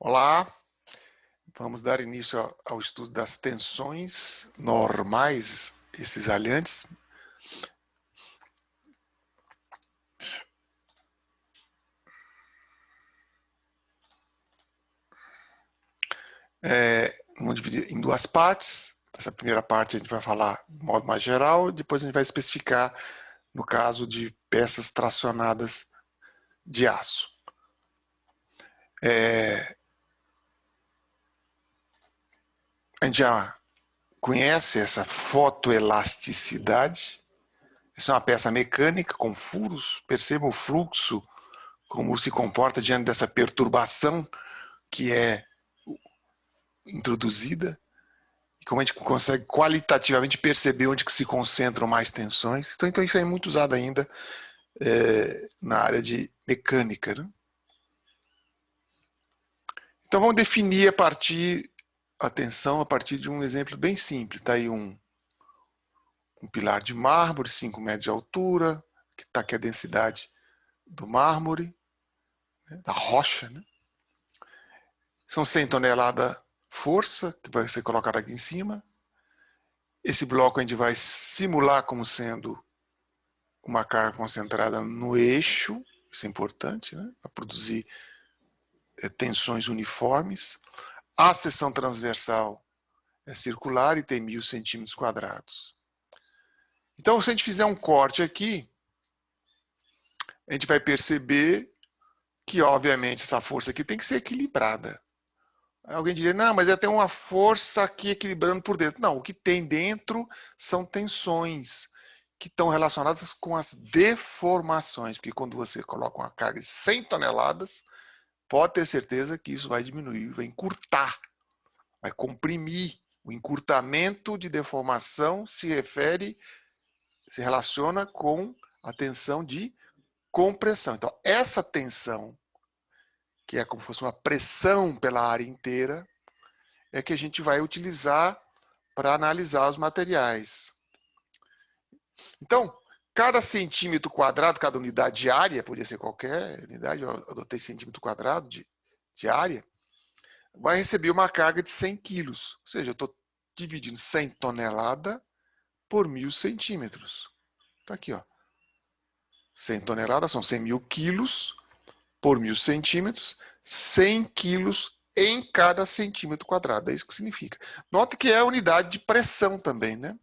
Olá, vamos dar início ao estudo das tensões normais e cisalhantes. Vamos dividir em duas partes. Essa primeira parte a gente vai falar de modo mais geral, depois a gente vai especificar no caso de peças tracionadas de aço. A gente já conhece essa fotoelasticidade. Essa é uma peça mecânica com furos. Perceba o fluxo, como se comporta diante dessa perturbação que é introduzida, e como a gente consegue qualitativamente perceber onde que se concentram mais tensões. Então isso é muito usado ainda na área de mecânica, né? Então vamos definir a tensão a partir de um exemplo bem simples. Está aí um pilar de mármore, 5 metros de altura, que está aqui a densidade do mármore, né, da rocha, né? São 100 toneladas força que vai ser colocada aqui em cima. Esse bloco a gente vai simular como sendo uma carga concentrada no eixo, isso é importante, né, para produzir tensões uniformes. A seção transversal é circular e tem 1000 centímetros quadrados. Então, se a gente fizer um corte aqui, a gente vai perceber que, obviamente, essa força aqui tem que ser equilibrada. Alguém diria, não, mas tem uma força aqui equilibrando por dentro. Não, o que tem dentro são tensões que estão relacionadas com as deformações, porque quando você coloca uma carga de 100 toneladas, pode ter certeza que isso vai diminuir, vai encurtar, vai comprimir. O encurtamento de deformação se relaciona com a tensão de compressão. Então, essa tensão, que é como se fosse uma pressão pela área inteira, é que a gente vai utilizar para analisar os materiais. Então, cada centímetro quadrado, cada unidade de área, podia ser qualquer unidade, eu adotei centímetro quadrado de área, vai receber uma carga de 100 quilos. Ou seja, eu estou dividindo 100 toneladas por 1000 centímetros. Está aqui, ó. 100 toneladas são 100 mil quilos por 1000 centímetros, 100 quilos em cada centímetro quadrado. É isso que significa. Nota que é a unidade de pressão também, né?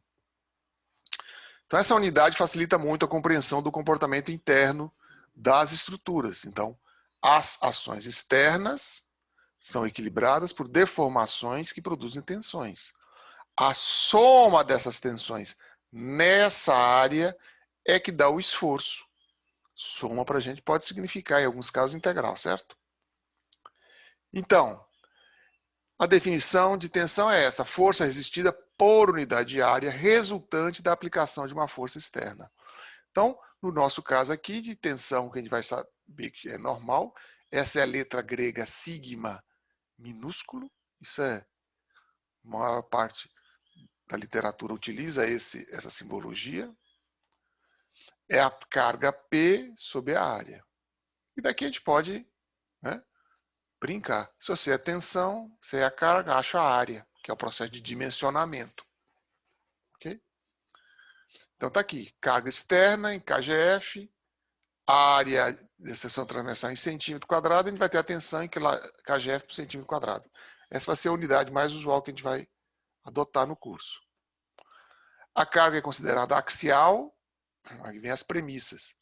Então, essa unidade facilita muito a compreensão do comportamento interno das estruturas. Então, as ações externas são equilibradas por deformações que produzem tensões. A soma dessas tensões nessa área é que dá o esforço. Soma para a gente pode significar, em alguns casos, integral, certo? Então, a definição de tensão é essa: força resistida por unidade de área resultante da aplicação de uma força externa. Então, no nosso caso aqui, de tensão, que a gente vai saber que é normal, essa é a letra grega sigma minúsculo, isso é, a maior parte da literatura utiliza essa simbologia, é a carga P sobre a área. E daqui a gente pode, né, brincar. Se você é tensão, você é a carga, acha a área, que é o processo de dimensionamento. Ok? Então tá aqui, carga externa em kgf, área de seção transversal em centímetro quadrado, a gente vai ter a tensão em kgf por centímetro quadrado. Essa vai ser a unidade mais usual que a gente vai adotar no curso. A carga é considerada axial, aí vem as premissas.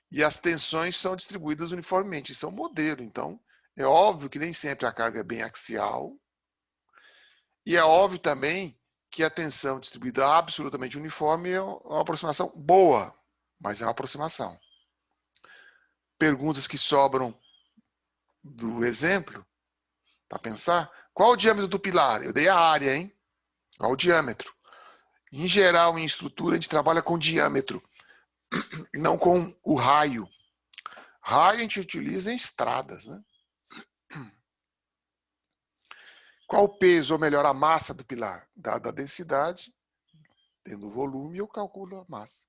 E as tensões são distribuídas uniformemente, isso é um modelo, então é óbvio que nem sempre a carga é bem axial, e é óbvio também que a tensão distribuída absolutamente uniforme é uma aproximação boa, mas é uma aproximação. Perguntas que sobram do exemplo, para pensar, qual o diâmetro do pilar? Eu dei a área, hein? Qual o diâmetro? Em geral, em estrutura, a gente trabalha com diâmetro, e não com o raio. Raio a gente utiliza em estradas, né? Qual o peso, ou melhor, a massa do pilar? Dada a densidade, tendo o volume, eu calculo a massa.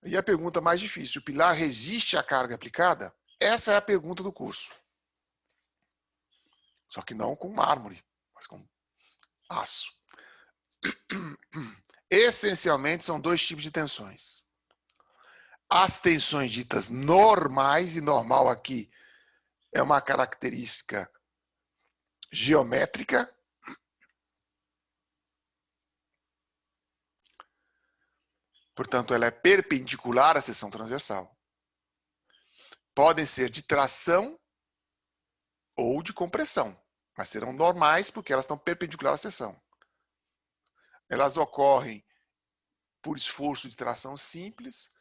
E a pergunta mais difícil, o pilar resiste à carga aplicada? Essa é a pergunta do curso. Só que não com mármore, mas com aço. Essencialmente, são dois tipos de tensões. As tensões ditas normais, e normal aqui é uma característica geométrica. Portanto, ela é perpendicular à seção transversal. Podem ser de tração ou de compressão, mas serão normais porque elas estão perpendiculares à seção. Elas ocorrem por esforço de tração simples,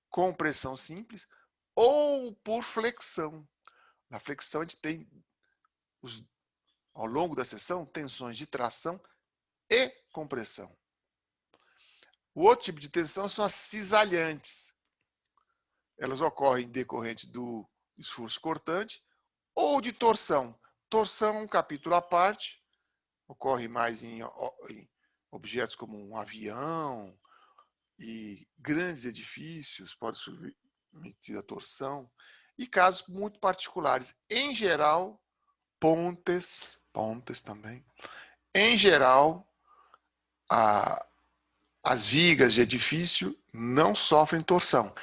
compressão simples ou por flexão. Na flexão a gente tem, ao longo da seção, tensões de tração e compressão. O outro tipo de tensão são as cisalhantes. Elas ocorrem decorrente do esforço cortante ou de torção. Torção é um capítulo à parte, ocorre mais em objetos como um avião e grandes edifícios, pode ser submetido à torção, e casos muito particulares. Em geral, pontes também. Em geral, as vigas de edifício não sofrem torção.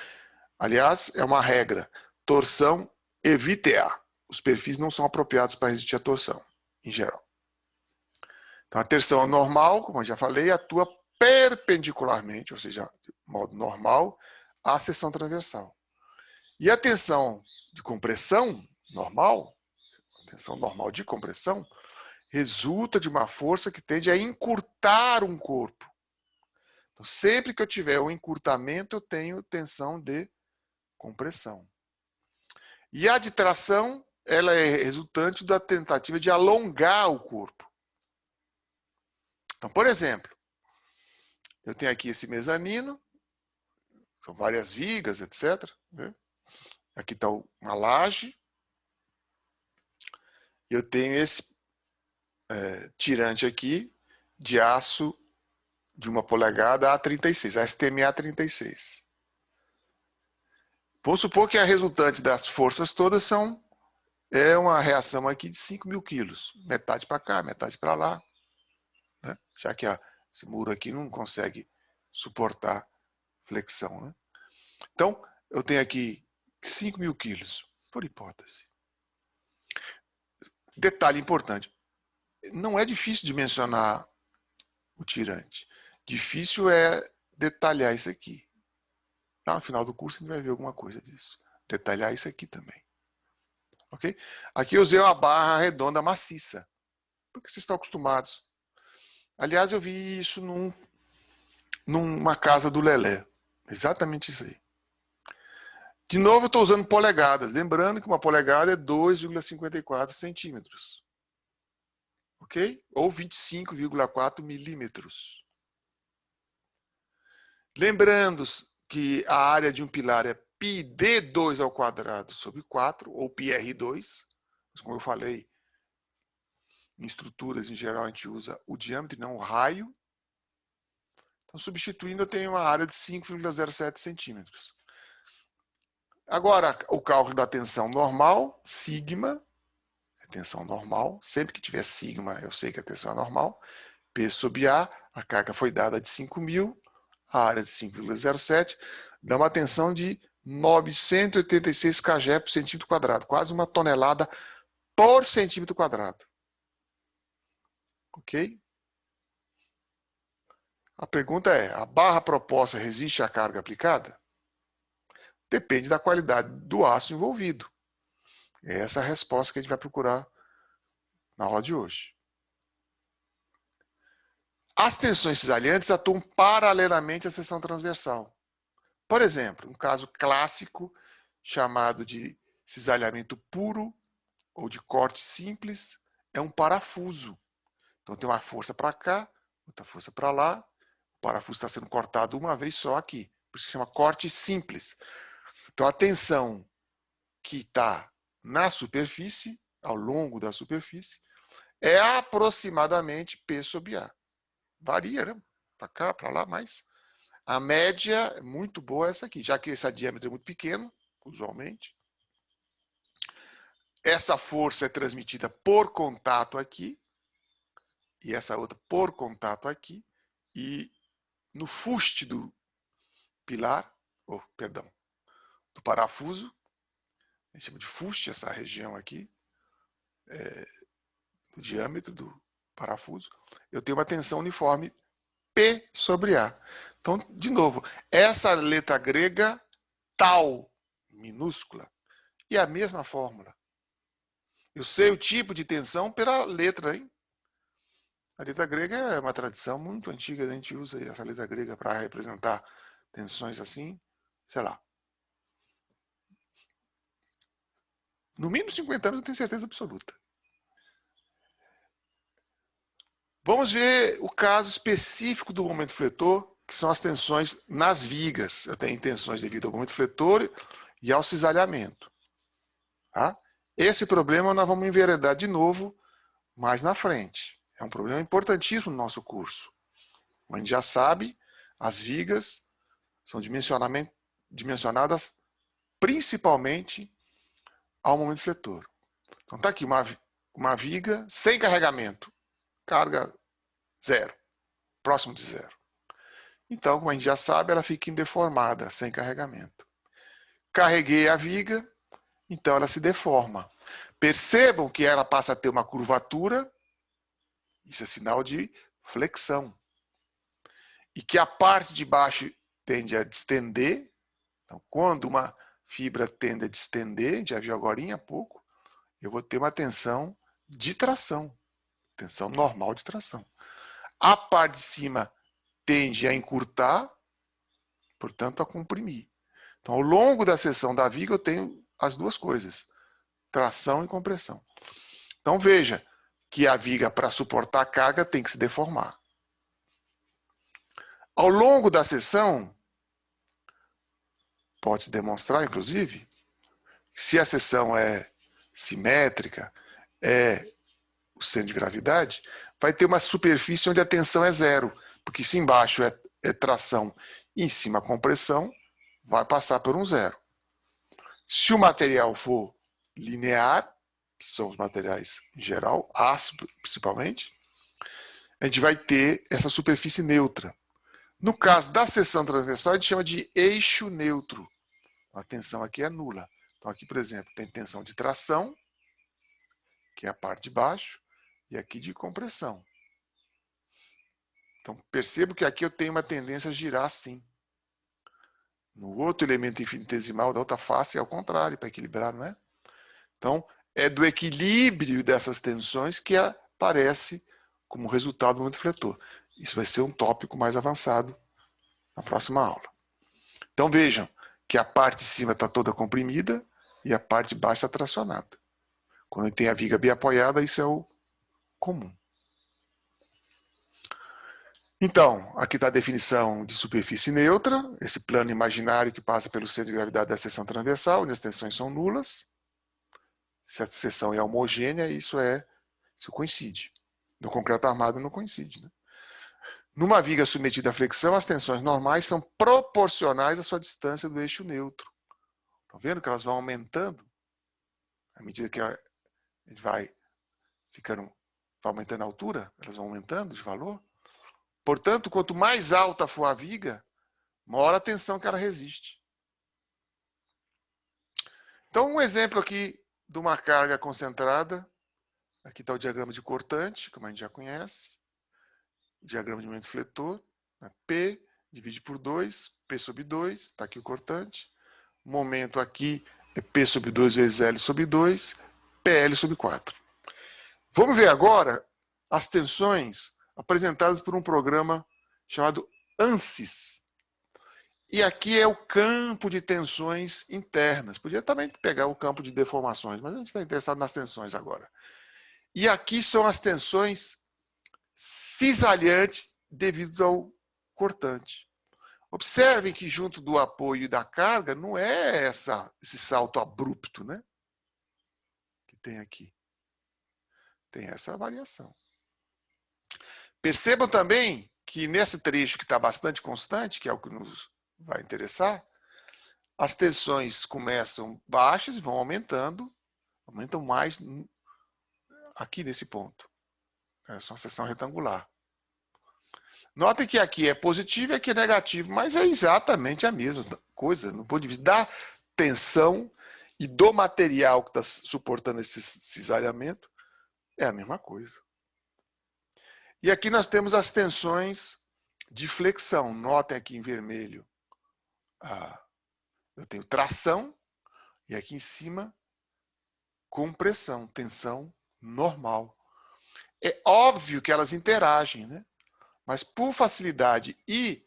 Aliás, é uma regra. Torção, evite-a. Os perfis não são apropriados para resistir à torção, em geral. Então, a tensão normal, como eu já falei, atua perpendicularmente, ou seja, de modo normal, à seção transversal. E a tensão de compressão normal, a tensão normal de compressão, resulta de uma força que tende a encurtar um corpo. Então, sempre que eu tiver um encurtamento, eu tenho tensão de compressão. E a de tração, ela é resultante da tentativa de alongar o corpo. Então, por exemplo, eu tenho aqui esse mezanino, são várias vigas, etc. Aqui está uma laje. Eu tenho esse tirante aqui de aço de 1 polegada A36, ASTM A36. Vamos supor que a resultante das forças todas é uma reação aqui de 5.000 quilos. Metade para cá, metade para lá. Né? Já que esse muro aqui não consegue suportar flexão. Né? Então, eu tenho aqui 5.000 quilos, por hipótese. Detalhe importante. Não é difícil de mencionar o tirante. Difícil é detalhar isso aqui. Tá? No final do curso a gente vai ver alguma coisa disso. Detalhar isso aqui também. Ok? Aqui eu usei uma barra redonda maciça. Porque vocês estão acostumados. Aliás, eu vi isso numa casa do Lelé. Exatamente isso aí. De novo, eu estou usando polegadas. Lembrando que uma polegada é 2,54 centímetros. Ok? Ou 25,4 milímetros. Lembrando que a área de um pilar é πd2 ao quadrado sobre 4, ou πr2. Mas como eu falei, em estruturas em geral a gente usa o diâmetro e não o raio. Então, substituindo, eu tenho uma área de 5,07 centímetros. Agora, o cálculo da tensão normal, sigma, é tensão normal. Sempre que tiver sigma, eu sei que a tensão é normal. P sobre A, a carga foi dada de 5.000, a área de 5,07, dá uma tensão de 986 kg por centímetro quadrado, quase 1 tonelada por centímetro quadrado. Ok? A pergunta é, a barra proposta resiste à carga aplicada? Depende da qualidade do aço envolvido. Essa é a resposta que a gente vai procurar na aula de hoje. As tensões cisalhantes atuam paralelamente à seção transversal. Por exemplo, um caso clássico chamado de cisalhamento puro ou de corte simples é um parafuso. Então tem uma força para cá, outra força para lá, o parafuso está sendo cortado uma vez só aqui. Por isso se chama corte simples. Então a tensão que está na superfície, ao longo da superfície, é aproximadamente P sobre A. Varia, né? Para cá, para lá, mas a média é muito boa essa aqui, já que esse diâmetro é muito pequeno, usualmente. essa força é transmitida por contato aqui, e essa outra por contato aqui, e no fuste do pilar, do parafuso, a gente chama de fuste, essa região aqui, do diâmetro do parafuso, eu tenho uma tensão uniforme P sobre A. Então, de novo, essa letra grega, tal, minúscula, e a mesma fórmula. Eu sei o tipo de tensão pela letra, hein? A letra grega é uma tradição muito antiga, a gente usa essa letra grega para representar tensões assim, sei lá. No mínimo 50 anos eu tenho certeza absoluta. Vamos ver o caso específico do momento fletor, que são as tensões nas vigas. Eu tenho tensões devido ao momento fletor e ao cisalhamento. Tá? Esse problema nós vamos enveredar de novo mais na frente. É um problema importantíssimo no nosso curso. Como a gente já sabe, as vigas são dimensionadas principalmente ao momento fletor. Então está aqui uma viga sem carregamento. Carga zero, próximo de zero. Então, como a gente já sabe, ela fica indeformada, sem carregamento. Carreguei a viga, então ela se deforma. Percebam que ela passa a ter uma curvatura, isso é sinal de flexão. E que a parte de baixo tende a distender. Então, quando uma fibra tende a distender, a gente já viu agora há pouco, eu vou ter uma tensão de tração, tensão normal de tração. A parte de cima tende a encurtar, portanto, a comprimir. Então, ao longo da seção da viga, eu tenho as duas coisas, tração e compressão. Então, veja que a viga, para suportar a carga, tem que se deformar. Ao longo da seção, pode-se demonstrar, inclusive, se a seção é simétrica, é o centro de gravidade, vai ter uma superfície onde a tensão é zero, porque se embaixo é tração e em cima compressão, vai passar por um zero. Se o material for linear, que são os materiais em geral, aço principalmente, a gente vai ter essa superfície neutra. No caso da seção transversal, a gente chama de eixo neutro. A tensão aqui é nula. Então aqui, por exemplo, tem tensão de tração, que é a parte de baixo, e aqui de compressão. Então percebo que aqui eu tenho uma tendência a girar assim. No outro elemento infinitesimal da outra face é ao contrário, para equilibrar, não é? Então, é do equilíbrio dessas tensões que aparece como resultado do momento fletor. Isso vai ser um tópico mais avançado na próxima aula. Então vejam que a parte de cima está toda comprimida e a parte de baixo está tracionada. Quando tem a viga bem apoiada, isso é o comum. Então, aqui está a definição de superfície neutra, esse plano imaginário que passa pelo centro de gravidade da seção transversal, onde as tensões são nulas. Se a seção é homogênea, isso coincide. No concreto armado não coincide. Né? Numa viga submetida à flexão, as tensões normais são proporcionais à sua distância do eixo neutro. Estão vendo que elas vão aumentando? À medida que a gente vai aumentando a altura, elas vão aumentando de valor. Portanto, quanto mais alta for a viga, maior a tensão que ela resiste. Então, um exemplo aqui de uma carga concentrada. Aqui está o diagrama de cortante, como a gente já conhece. Diagrama de momento fletor. P divide por 2, P sobre 2, está aqui o cortante. O momento aqui é P sobre 2 vezes L sobre 2, PL sobre 4. Vamos ver agora as tensões apresentadas por um programa chamado ANSYS. E aqui é o campo de tensões internas. Podia também pegar o campo de deformações, mas a gente está interessado nas tensões agora. E aqui são as tensões cisalhantes devido ao cortante. Observem que junto do apoio e da carga não é esse salto abrupto, né? Que tem aqui. Tem essa variação. Percebam também que nesse trecho que está bastante constante, que é o que nos vai interessar, as tensões começam baixas e vão aumentando Aumentam mais aqui nesse ponto. Essa é uma seção retangular. Notem que aqui é positivo e aqui é negativo, mas é exatamente a mesma coisa, no ponto de vista da tensão e do material que está suportando esse cisalhamento, é a mesma coisa. E aqui nós temos as tensões de flexão. Notem aqui em vermelho, eu tenho tração, e aqui em cima, compressão, tensão normal. É óbvio que elas interagem, né? Mas por facilidade e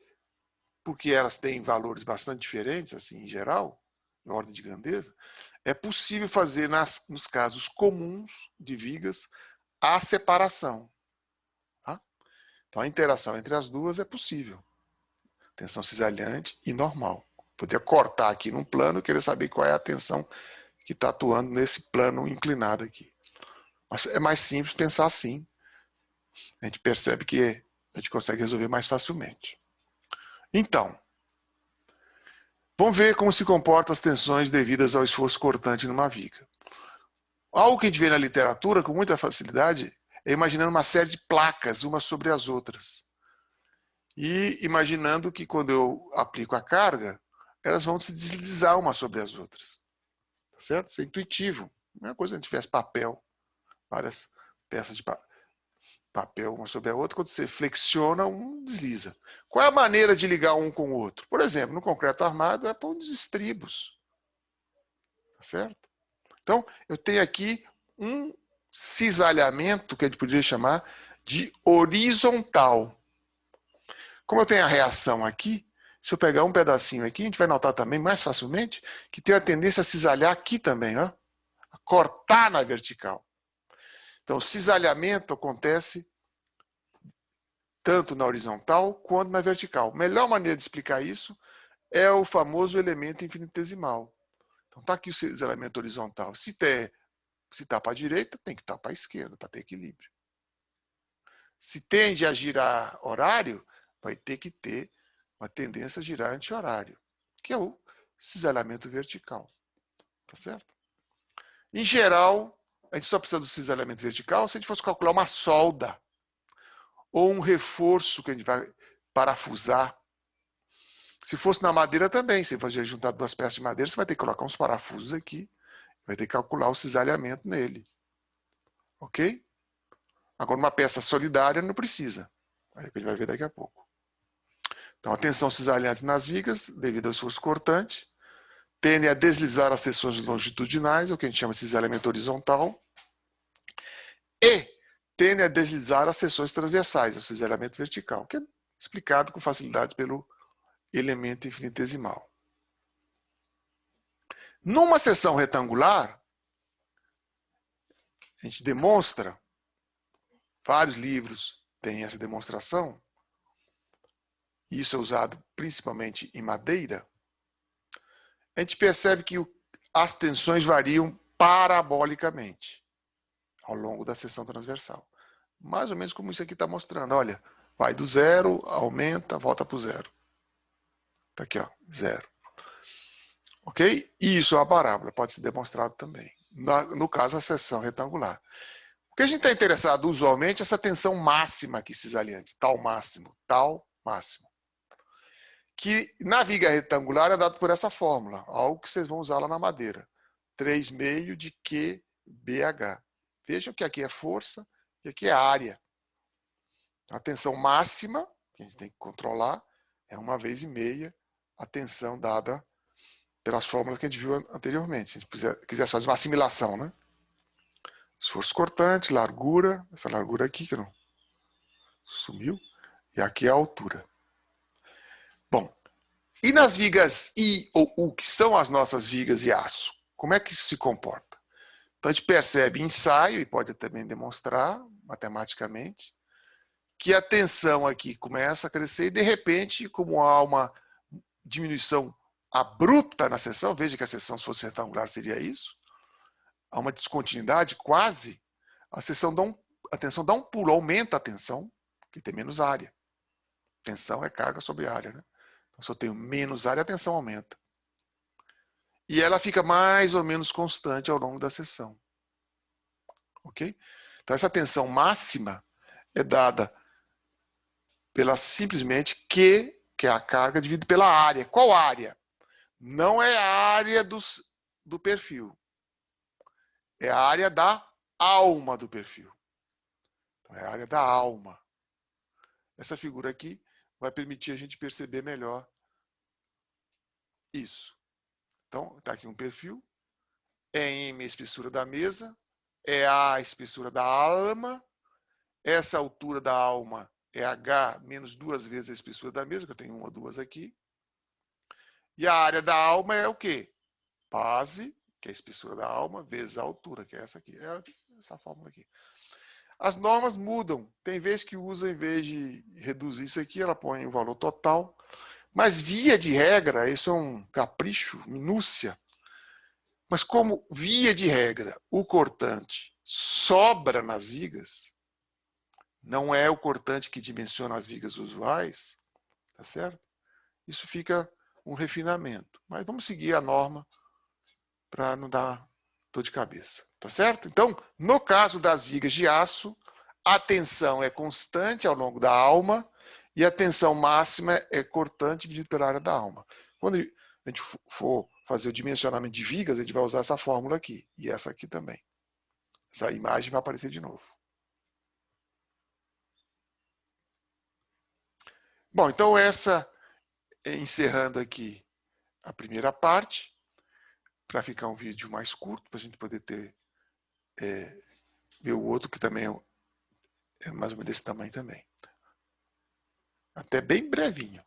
porque elas têm valores bastante diferentes, assim, em geral, em ordem de grandeza, é possível fazer, nos casos comuns de vigas, a separação. Tá? Então, a interação entre as duas é possível. Tensão cisalhante e normal. Poderia cortar aqui num plano e querer saber qual é a tensão que está atuando nesse plano inclinado aqui. Mas é mais simples pensar assim. A gente percebe que a gente consegue resolver mais facilmente. Então, vamos ver como se comportam as tensões devidas ao esforço cortante numa viga. Algo que a gente vê na literatura com muita facilidade é imaginando uma série de placas, umas sobre as outras. E imaginando que quando eu aplico a carga, elas vão se deslizar umas sobre as outras. Tá certo? Isso é intuitivo. Não é uma coisa que a gente tivesse papel, várias peças de papel uma sobre a outra, quando você flexiona, um desliza. Qual é a maneira de ligar um com o outro? Por exemplo, no concreto armado é por desestribos. Tá certo? Então, eu tenho aqui um cisalhamento que a gente poderia chamar de horizontal. Como eu tenho a reação aqui, se eu pegar um pedacinho aqui, a gente vai notar também mais facilmente que tem a tendência a cisalhar aqui também, ó, a cortar na vertical. Então, o cisalhamento acontece tanto na horizontal quanto na vertical. A melhor maneira de explicar isso é o famoso elemento infinitesimal. Então, está aqui o cisalhamento horizontal. Se está para a direita, tem que estar para a esquerda, para ter equilíbrio. Se tende a girar horário, vai ter que ter uma tendência a girar anti-horário, que é o cisalhamento vertical. Tá certo? Em geral, a gente só precisa do cisalhamento vertical se a gente fosse calcular uma solda ou um reforço que a gente vai parafusar. Se fosse na madeira também, se você juntar duas peças de madeira, você vai ter que colocar uns parafusos aqui, vai ter que calcular o cisalhamento nele. Ok? Agora, uma peça solidária não precisa. Aí a gente vai ver daqui a pouco. Então, a tensão cisalhante nas vigas, devido ao esforço cortante, tende a deslizar as seções longitudinais, o que a gente chama de cisalhamento horizontal, e tende a deslizar as seções transversais, o cisalhamento vertical, que é explicado com facilidade pelo elemento infinitesimal. Numa seção retangular, a gente demonstra, vários livros têm essa demonstração, e isso é usado principalmente em madeira, a gente percebe que as tensões variam parabolicamente ao longo da seção transversal. Mais ou menos como isso aqui está mostrando. Olha, vai do zero, aumenta, volta para o zero. Está aqui, ó, zero. Ok? E isso é uma parábola, pode ser demonstrado também. No caso, a seção retangular. O que a gente está interessado usualmente é essa tensão máxima aqui cisalhante, tal máximo, que na viga retangular é dado por essa fórmula, algo que vocês vão usar lá na madeira. 3,5 de QBH. Vejam que aqui é força e aqui é área. A tensão máxima, que a gente tem que controlar, é 1,5 a tensão dada pelas fórmulas que a gente viu anteriormente. Se a gente quisesse fazer uma assimilação, né? Esforço cortante, largura, essa largura aqui que não sumiu, e aqui é a altura. Bom, e nas vigas I ou U, que são as nossas vigas de aço, como é que isso se comporta? Então a gente percebe em ensaio, e pode também demonstrar matematicamente, que a tensão aqui começa a crescer e de repente, como há uma diminuição abrupta na seção, veja que a seção se fosse retangular seria isso, há uma descontinuidade quase, a tensão dá um pulo, aumenta a tensão, porque tem menos área. Tensão é carga sobre área, né? Então, se eu tenho menos área, a tensão aumenta. E ela fica mais ou menos constante ao longo da seção. ok? Então, essa tensão máxima é dada pela simplesmente Q, que é a carga, dividido pela área. Qual área? Não é a área do perfil. É a área da alma do perfil. Então, é a área da alma. Essa figura aqui vai permitir a gente perceber melhor isso. Então, está aqui um perfil. É M a espessura da mesa. É A a espessura da alma. Essa altura da alma é H menos 2 vezes a espessura da mesa, que eu tenho 1 ou 2 aqui. E a área da alma é o quê? Base, que é a espessura da alma, vezes a altura, que é essa aqui. É essa fórmula aqui. As normas mudam. Tem vezes que usa, em vez de reduzir isso aqui, ela põe o valor total. Mas, via de regra, isso é um capricho, minúcia. Mas como, via de regra, o cortante sobra nas vigas, não é o cortante que dimensiona as vigas usuais, tá certo? Isso fica um refinamento. Mas vamos seguir a norma para não dar dor de cabeça, tá certo? Então, no caso das vigas de aço, a tensão é constante ao longo da alma e a tensão máxima é cortante dividido pela área da alma. Quando a gente for fazer o dimensionamento de vigas, a gente vai usar essa fórmula aqui e essa aqui também. Essa imagem vai aparecer de novo. Bom, então encerrando aqui a primeira parte, para ficar um vídeo mais curto, para a gente poder ver o outro, que também é mais ou menos desse tamanho também. Até bem brevinho.